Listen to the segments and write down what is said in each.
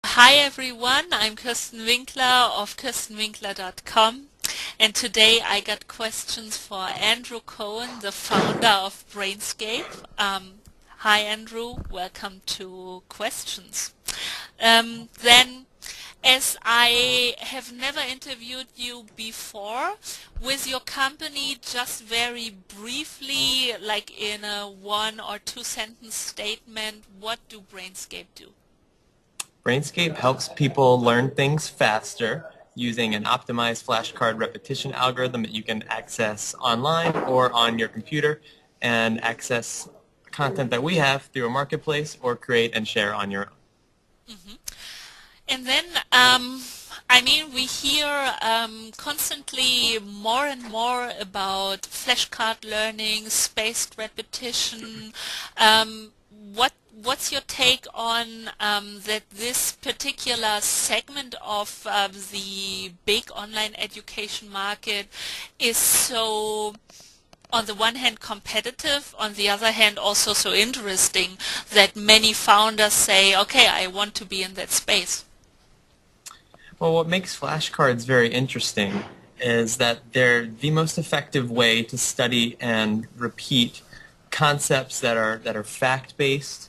Hi everyone, I'm Kirsten Winkler of kirstenwinkler.com, and today I got questions for Andrew Cohen, the founder of Brainscape. Hi Andrew, welcome to Questions. Then, as I have never interviewed you before, with your company, just very briefly, like in a one or two sentence statement, what do Brainscape do? Brainscape helps people learn things faster using an optimized flashcard repetition algorithm that you can access online or on your computer and access content that we have through a marketplace or create and share on your own. Mhm. And then, we hear constantly more and more about flashcard learning, spaced repetition. What's your take on that this particular segment of the big online education market is so, on the one hand, competitive, on the other hand, also so interesting that many founders say, okay, I want to be in that space? Well, what makes flashcards very interesting is that they're the most effective way to study and repeat concepts that are fact-based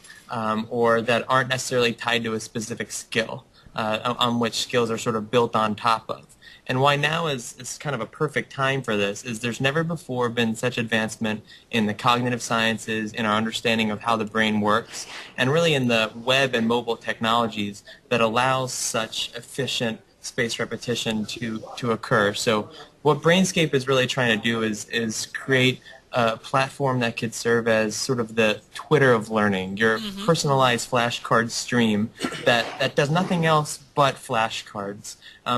or that aren't necessarily tied to a specific skill on which skills are sort of built on top of. And why now is kind of a perfect time for this is there's never before been such advancement in the cognitive sciences, in our understanding of how the brain works, and really in the web and mobile technologies that allows such efficient space repetition to occur. So what Brainscape is really trying to do is create a platform that could serve as sort of the Twitter of learning, your Hmm. personalized flashcard stream that does nothing else but flashcards.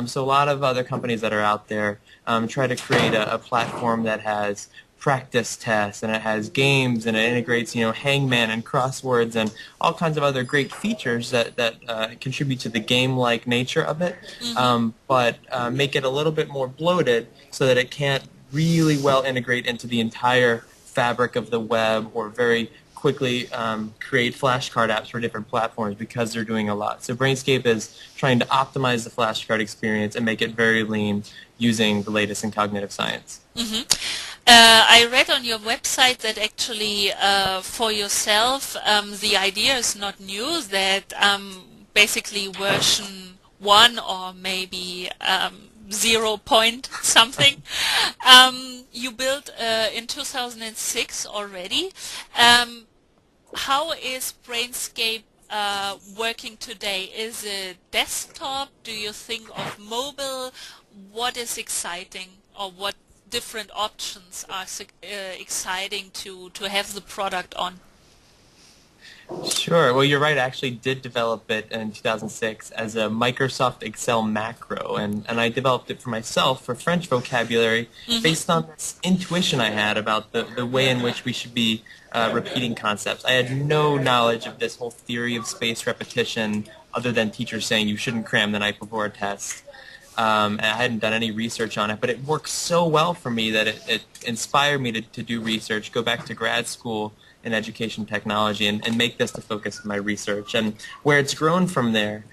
So a lot of other companies that are out there try to create a platform that has practice tests and it has games and it integrates hangman and crosswords and all kinds of other great features that contribute to the game-like nature of it, Hmm. but make it a little bit more bloated so that it can't really well integrate into the entire fabric of the web or very quickly create flashcard apps for different platforms because they're doing a lot. So Brainscape is trying to optimize the flashcard experience and make it very lean using the latest in cognitive science. Hmm. I read on your website that actually for yourself the idea is not new, that basically version 1 or maybe 0 point something you built in 2006 already. Um, how is Brainscape working today? Is it desktop? Do you think of mobile? What is exciting, or what different options are exciting to have the product on? Sure. Well, you're right. I actually did develop it in 2006 as a Microsoft Excel macro, and I developed it for myself for French vocabulary Hmm. based on this intuition I had about the way in which we should be repeating concepts. I had no knowledge of this whole theory of space repetition other than teachers saying you shouldn't cram the night before a test. And I hadn't done any research on it, but it worked so well for me that it inspired me to do research, go back to grad school in education technology, and make this the focus of my research. And where it's grown from there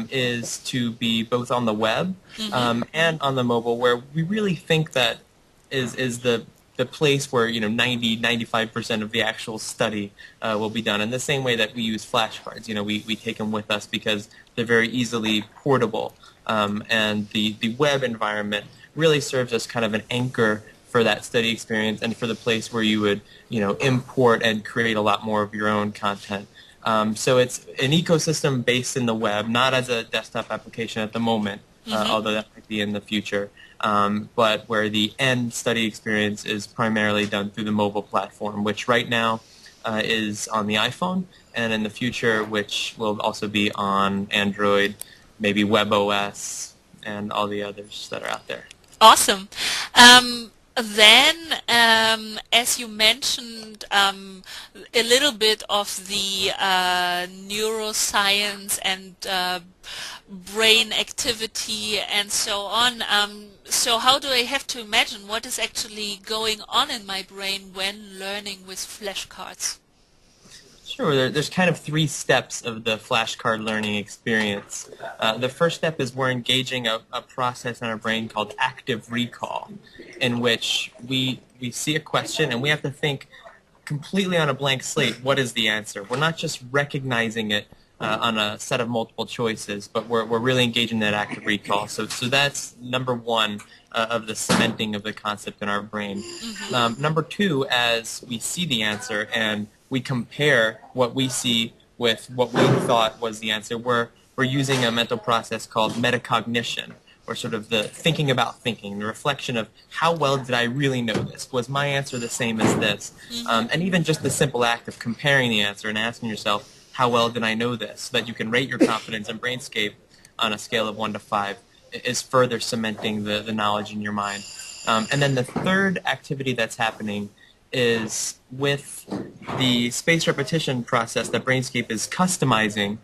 is to be both on the web Hmm. and on the mobile, where we really think that is the place where 90-95% of the actual study will be done. In the same way that we use flashcards, we take them with us because they're very easily portable, and the web environment really serves as kind of an anchor for that study experience and for the place where you would import and create a lot more of your own content. So it's an ecosystem based in the web, not as a desktop application at the moment, Hmm. although that might be in the future, but where the end study experience is primarily done through the mobile platform, which right now is on the iPhone, and in the future, which will also be on Android, maybe WebOS, and all the others that are out there. Awesome. Then, as you mentioned, a little bit of the neuroscience and brain activity and so on. So how do I have to imagine what is actually going on in my brain when learning with flashcards? Sure. There's kind of three steps of the flashcard learning experience. The first step is we're engaging a process in our brain called active recall, in which we see a question and we have to think completely on a blank slate, what is the answer? We're not just recognizing it on a set of multiple choices, but we're really engaging that active recall. So that's number one of the cementing of the concept in our brain. Number two, as we see the answer and we compare what we see with what we thought was the answer, we're using a mental process called metacognition, or sort of the thinking about thinking, the reflection of how well did I really know this? Was my answer the same as this? And even just the simple act of comparing the answer and asking yourself, how well did I know this? So that you can rate your confidence in Brainscape on a scale of 1 to 5 is further cementing the knowledge in your mind. And then the third activity that's happening is with the space repetition process that Brainscape is customizing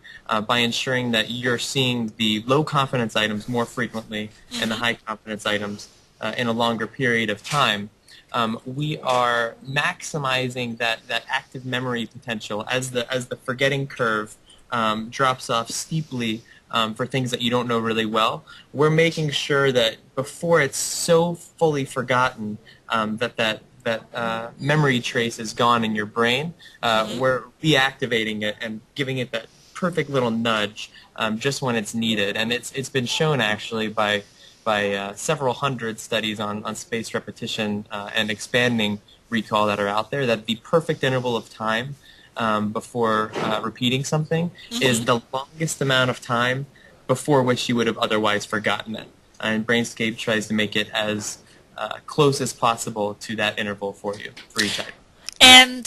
by ensuring that you're seeing the low confidence items more frequently and the high confidence items in a longer period of time. We are maximizing that active memory potential as the forgetting curve drops off steeply for things that you don't know really well. We're making sure that before it's so fully forgotten that memory trace is gone in your brain, we're reactivating it and giving it that perfect little nudge just when it's needed. And it's been shown actually by several hundred studies on space repetition and expanding recall that are out there that the perfect interval of time before repeating something is the longest amount of time before which you would have otherwise forgotten it. And Brainscape tries to make it as close as possible to that interval for you, for each item. And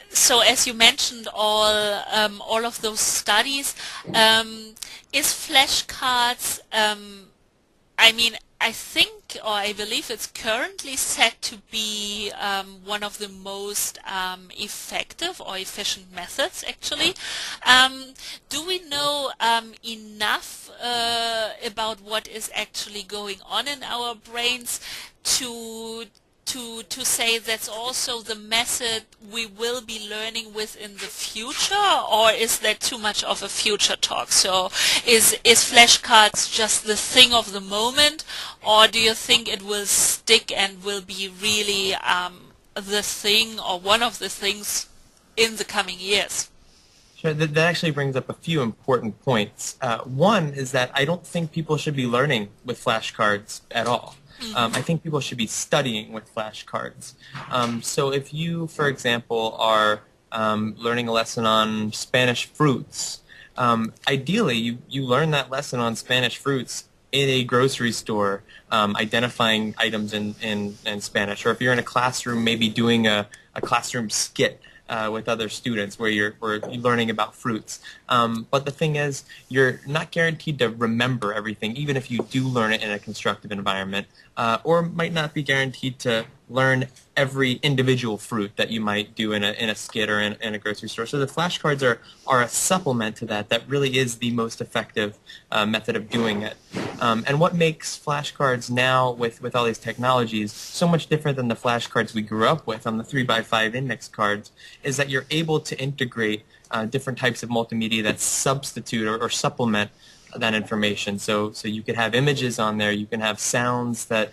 so, as you mentioned, all of those studies, is flashcards? I mean, I think, or I believe it's currently set to be one of the most effective or efficient methods, actually. Do we know enough about what is actually going on in our brains to say that's also the method we will be learning with in the future, or is that too much of a future talk? So is flashcards just the thing of the moment, or do you think it will stick and will be really the thing or one of the things in the coming years? Sure, that actually brings up a few important points. One is that I don't think people should be learning with flashcards at all. I think people should be studying with flashcards. So if you, for example, are learning a lesson on Spanish fruits, ideally you learn that lesson on Spanish fruits in a grocery store, identifying items in Spanish. Or if you're in a classroom, maybe doing a classroom skit with other students where you're learning about fruits. But the thing is, you're not guaranteed to remember everything, even if you do learn it in a constructive environment, or might not be guaranteed to learn every individual fruit that you might do in a skit or in a grocery store. So the flashcards are a supplement to that really is the most effective method of doing it. And what makes flashcards now with all these technologies so much different than the flashcards we grew up with on the 3x5 index cards is that you're able to integrate different types of multimedia that substitute or supplement that information. So you could have images on there. You can have sounds that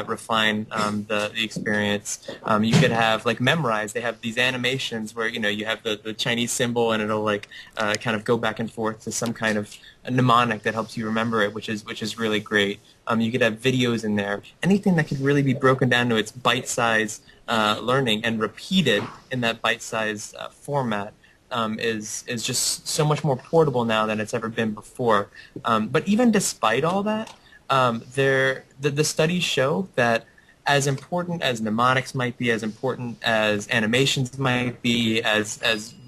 refine the experience. You could have like Memrise. They have these animations where you have the Chinese symbol and it'll like kind of go back and forth to some kind of mnemonic that helps you remember it, which is really great. You could have videos in there. Anything that could really be broken down to its bite-size learning and repeated in that bite-size format. Is just so much more portable now than it's ever been before. But even despite all that, the studies show that as important as mnemonics might be, as important as animations might be, as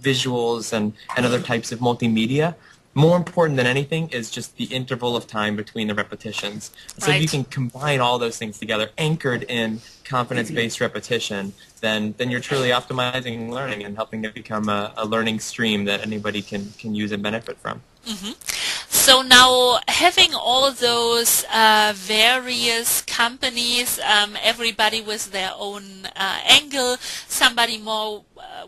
visuals and other types of multimedia, more important than anything is just the interval of time between the repetitions. So if you can combine all those things together, anchored in confidence-based repetition, then you're truly optimizing learning and helping it become a learning stream that anybody can use and benefit from. So now having all those various companies, everybody with their own angle, somebody more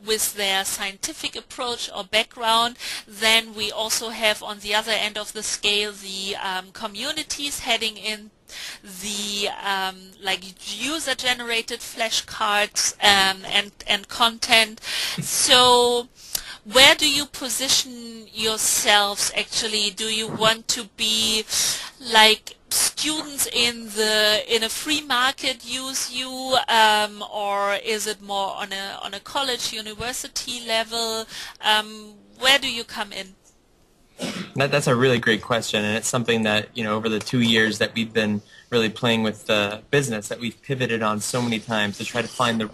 with their scientific approach or background, then we also have on the other end of the scale the communities heading in the like user-generated flashcards and content. So where do you position yourselves actually? Do you want to be like students in a free market use you, or is it more on a college university level? Where do you come in? That's a really great question, and it's something that, over the 2 years that we've been really playing with the business, that we've pivoted on so many times to try to find the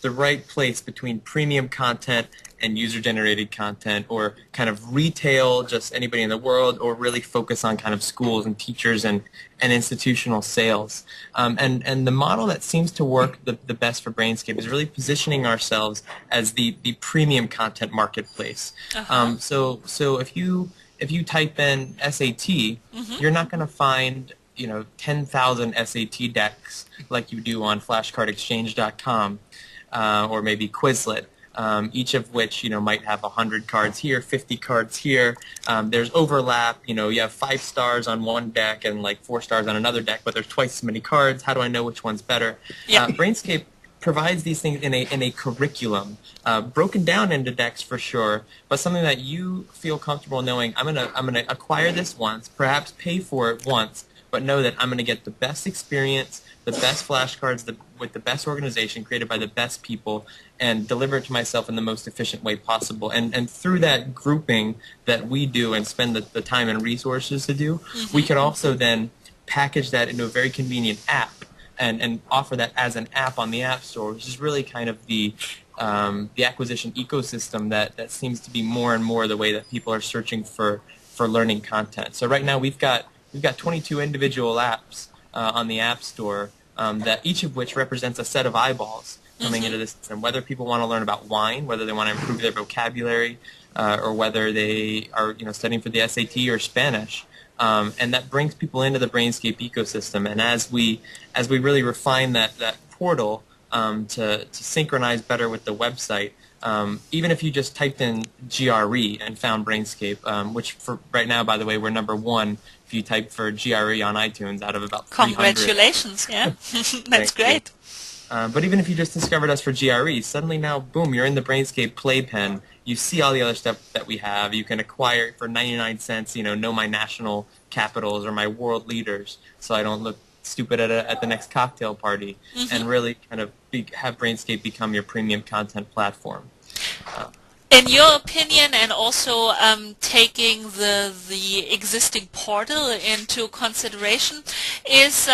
right place between premium content and user-generated content, or kind of retail, just anybody in the world, or really focus on kind of schools and teachers and institutional sales. And the model that seems to work the best for Brainscape is really positioning ourselves as the premium content marketplace. So if you type in SAT, you're not going to find 10,000 SAT decks like you do on flashcardexchange.com or maybe Quizlet. Each of which might have 100 cards here, 50 cards here. There's overlap. You have 5 stars on one deck and like 4 stars on another deck, but there's twice as many cards. How do I know which one's better? Yeah. Brainscape provides these things in a curriculum, broken down into decks for sure, but something that you feel comfortable knowing. I'm gonna acquire this once, perhaps pay for it once, but know that I'm going to get the best experience, the best flashcards, with the best organization created by the best people, and deliver it to myself in the most efficient way possible. And through that grouping that we do and spend the time and resources to do, we can also then package that into a very convenient app and offer that as an app on the App Store, which is really kind of the acquisition ecosystem that seems to be more and more the way that people are searching for learning content. So right now we've got 22 individual apps on the App Store, that each of which represents a set of eyeballs coming into the system. Whether people want to learn about wine, whether they want to improve their vocabulary, or whether they are studying for the SAT or Spanish, and that brings people into the Brainscape ecosystem. And as we really refine that portal to synchronize better with the website. Even if you just typed in GRE and found Brainscape, which for right now, by the way, we're #1 if you type for GRE on iTunes out of about 300. Congratulations, yeah. That's great. But even if you just discovered us for GRE, suddenly now, boom, you're in the Brainscape playpen. You see all the other stuff that we have. You can acquire it for 99 cents, know my national capitals or my world leaders, so I don't look stupid at the next cocktail party, and really kind of have Brainscape become your premium content platform. In your opinion, and also taking the existing portal into consideration, is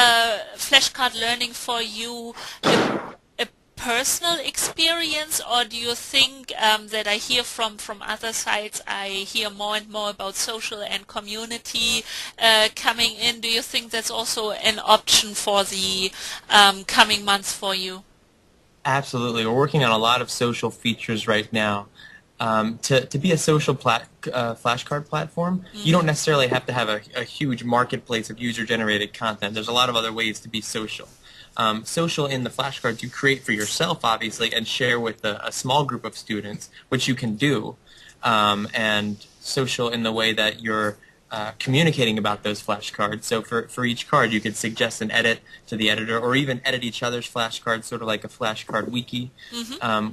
flashcard learning for you a personal experience, or do you think that I hear from other sites, I hear more and more about social and community coming in? Do you think that's also an option for the coming months for you? Absolutely. We're working on a lot of social features right now. To be a social flashcard platform, you don't necessarily have to have a huge marketplace of user-generated content. There's a lot of other ways to be social. Social in the flashcards you create for yourself, obviously, and share with a small group of students, which you can do. And social in the way that you're communicating about those flashcards. So for each card, you could suggest an edit to the editor, or even edit each other's flashcards, sort of like a flashcard wiki,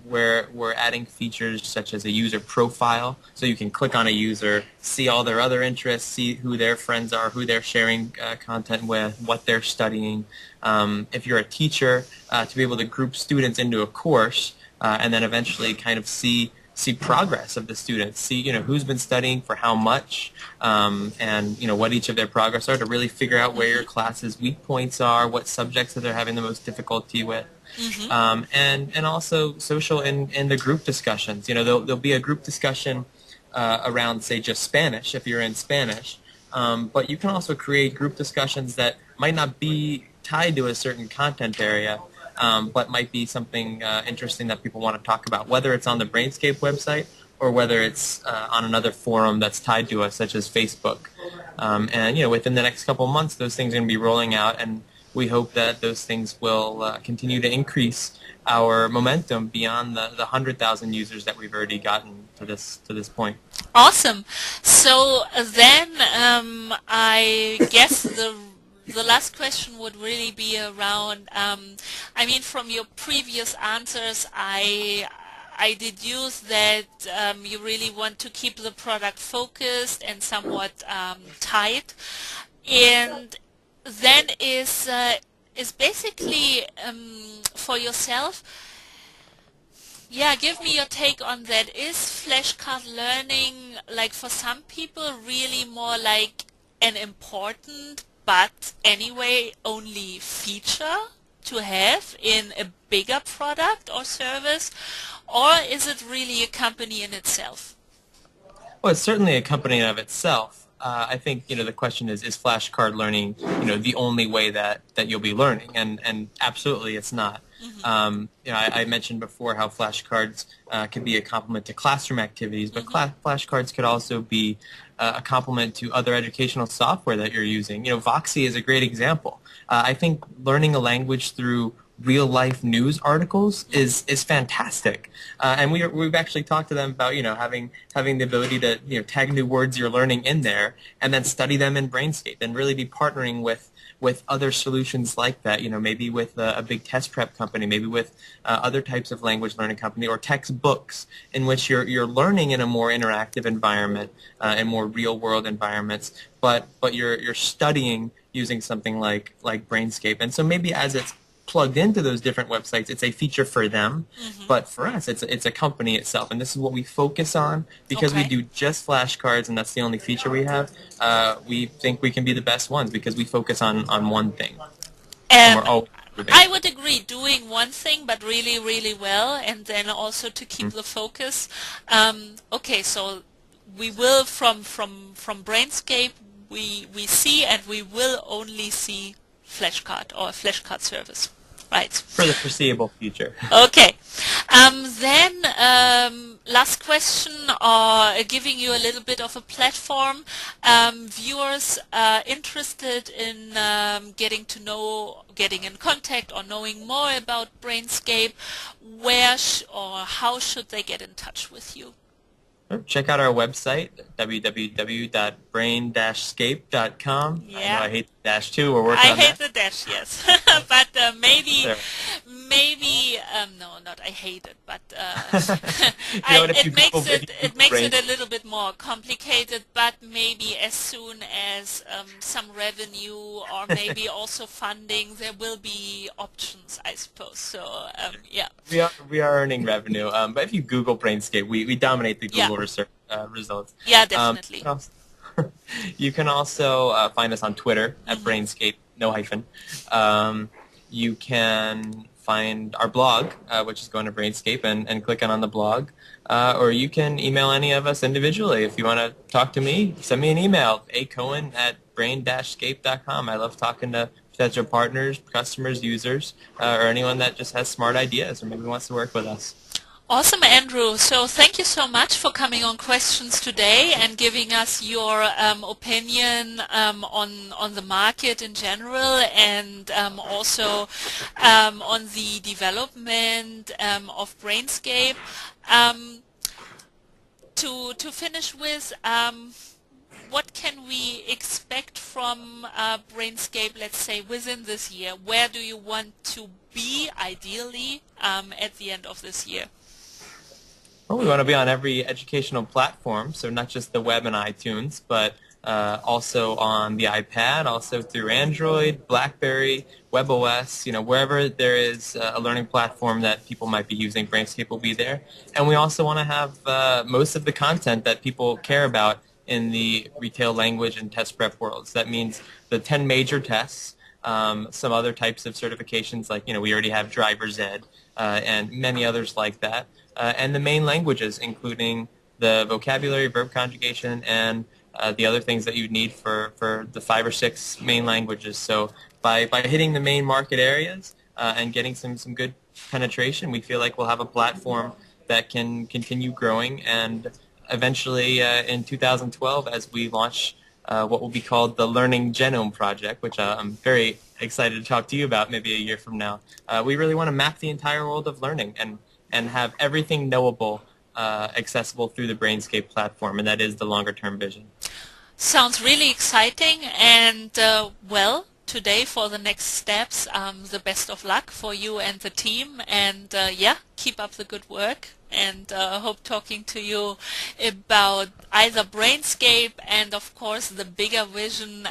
where we're adding features such as a user profile, so you can click on a user, see all their other interests, see who their friends are, who they're sharing content with, what they're studying. If you're a teacher, to be able to group students into a course, and then eventually kind of see progress of the students, see who's been studying for how much, and what each of their progress are, to really figure out where your class's weak points are, what subjects that they're having the most difficulty with, and also social in the group discussions. There'll be a group discussion around, say, just Spanish if you're in Spanish, but you can also create group discussions that might not be tied to a certain content area, but might be something interesting that people want to talk about, whether it's on the Brainscape website or whether it's on another forum that's tied to us, such as Facebook. And within the next couple of months, those things are going to be rolling out, and we hope that those things will continue to increase our momentum beyond the 100,000 users that we've already gotten to this point. Awesome. So then I guess the last question would really be around, I mean, from your previous answers, I deduce that you really want to keep the product focused and somewhat tight. And then is basically for yourself, yeah, give me your take on that. Is flashcard learning, like for some people, really more like an important but anyway only feature to have in a bigger product or service, or is it really a company in itself? Well, it's certainly a company in of itself. I think the question is flashcard learning the only way that you'll be learning, and absolutely it's not. I mentioned before how flashcards can be a complement to classroom activities, but flashcards could also be a complement to other educational software that you're using. Voxy is a great example. I think learning a language through real-life news articles is fantastic, and we've actually talked to them about having the ability to tag new words you're learning in there and then study them in Brainscape and really be partnering with other solutions like that. Maybe with a big test prep company, maybe with other types of language learning company or textbooks in which you're learning in a more interactive environment and more real-world environments, but you're studying using something like Brainscape. And so maybe as it's plugged into those different websites, it's a feature for them, but for us, it's a company itself, and this is what we focus on because we do just flashcards, and that's the only feature we have. We think we can be the best ones because we focus on one thing. And we're always I would agree, doing one thing but really, really well, and then also to keep the focus. Okay, so we will from Brainscape we see, and we will only see flashcard or a flashcard service, right? For the foreseeable future. Okay. Then last question, giving you a little bit of a platform. Viewers interested in getting in contact or knowing more about Brainscape, where or how should they get in touch with you? Check out our website, www.brain-scape.com. Yeah. I know I hate the dash too. We're working on that. I hate the dash, yes. But maybe, no, not I hate it, but it makes it a little bit more complicated, but maybe as soon as some revenue or maybe also funding, there will be options, I suppose. So, yeah. We are earning revenue, but if you Google Brainscape, we dominate the Google research results. Yeah, definitely. You can also find us on Twitter at Brainscape, no hyphen. You can find our blog, which is going to Brainscape and clicking on the blog. Or you can email any of us individually. If you want to talk to me, send me an email, acohen@brain-scape.com. I love talking to potential partners, customers, users, or anyone that just has smart ideas or maybe wants to work with us. Awesome, Andrew. So thank you so much for coming on Questions today and giving us your opinion on the market in general, and also on the development of Brainscape. To finish with, what can we expect from Brainscape, let's say, within this year? Where do you want to be, ideally, at the end of this year? Well, we want to be on every educational platform, so not just the web and iTunes, but also on the iPad, also through Android, BlackBerry, WebOS, wherever there is a learning platform that people might be using, Brainscape will be there. And we also want to have most of the content that people care about in the retail language and test prep worlds. That means the 10 major tests, some other types of certifications like, we already have driver's ed, and many others like that. And the main languages, including the vocabulary, verb conjugation, and the other things that you need for the 5 or 6 main languages. So by hitting the main market areas and getting some good penetration, we feel like we'll have a platform that can continue growing, and eventually in 2012, as we launch what will be called the Learning Genome Project, which I'm very excited to talk to you about maybe a year from now. We really want to map the entire world of learning and have everything knowable accessible through the Brainscape platform, and that is the longer-term vision. Sounds really exciting, and well, today for the next steps, the best of luck for you and the team, and yeah, keep up the good work, and hope talking to you about either Brainscape and of course the bigger vision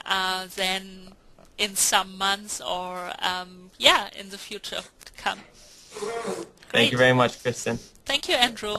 then in some months or yeah, in the future to come. Thank you Great. very much, Kristen. Thank you, Andrew.